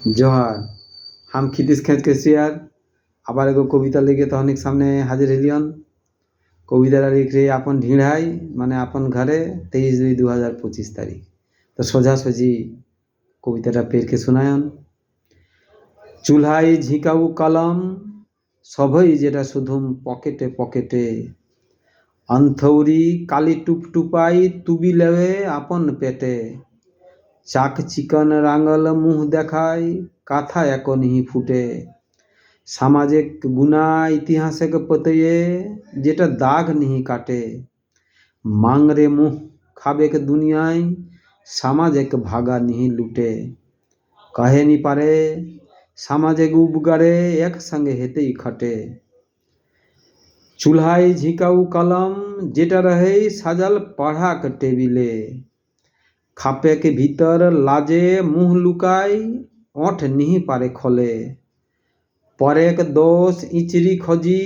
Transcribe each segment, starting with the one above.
जोहार। हम खितीश खेच के शेयर आबार एगो कविता लेके तहनिक सामने हाजिर हलियन। कविता लिख रही अपन ढीढ़ाई माने अपन घरे 23/2/2025 तारीख। तो सोझा सोझी कविता पेड़ के सुनायन। चूल्हाई झिकाऊ कलम सभई जेटा सुधुम पकेटे पकेटे, अंथौरी काली टुपटुपाई तुबी लेवे अपन पेटे, चाक चिकन रांगल मुँह देखाई काथा एको नहीं फुटे, सामाजिक गुना इतिहासिक पतये जेटा दाग नहीं काटे, मांगरे मुँह खाबे के दुनियाई सामाजिक भागा नहीं लूटे, कहे नहीं पारे सामाजिक उपगरे एक संग हेते खटे, चूल्हाई झिकाऊ कलम जेटा रहे साजल पढ़ा के टेबिले, खापे के भीतर लाजे मुँह लुकाई ओठ नहीं पारे खोले, परेक दोष इचरी खोजी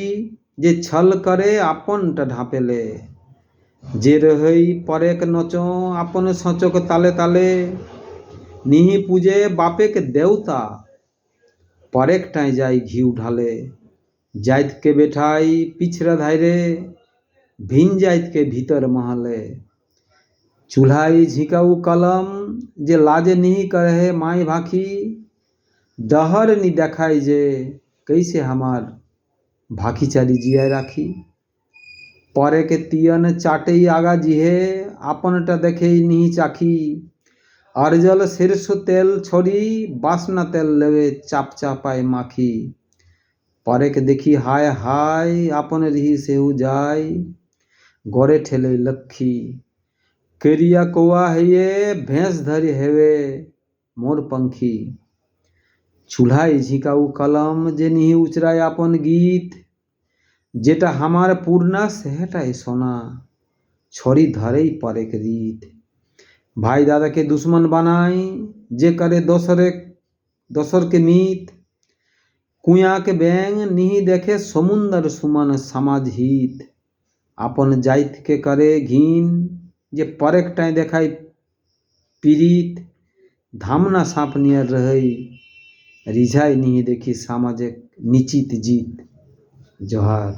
जे छल करे आपन ढापेले, जे रही परेक नचो आपन सचोक ताले ताले, नहीं पूजे बापे के देवता परेक टाई जाई घी उठाले, जाइत के बेठाई पिछरा धायरे भिन जाइत के भीतर महले, चूल्हाई झिकाऊ कलम जे लाजे नहीं करे माई भाखी, डहर नहीं देखाई जे कैसे हमार भाखी चारी जिया राखी, परे के तियन चाटे आगा जिहे आपन टा देखे नहीं चाखी, अर्जल सिरसु तेल छोड़ी बासना तेल लेवे चाप चापाए माखी, परे के देखी हाय हाय आपन रही सेहू जाय गोरे ठेले लखी, केरिया कौआ है ये भैंस धरी हेवे मोर पंखी, चूल्हाई झिकाऊ कलम जे नहीं उचराय आपन गीत, जेटा हमार पूर्णा सेहटाई सोना छोरी धरे परे के रीत, भाई दादा के दुश्मन बनाई जे करे दोसर के मीत, कुया के बैंग नहीं देखे समुंदर सुमन समाज हित, अपन जाइत के करे घीन जे परेक टाई देखाई पीड़ित, धामना सांप नियर रही रिझाई नहीं देखी सामाजिक निश्चित जीत। जोहार।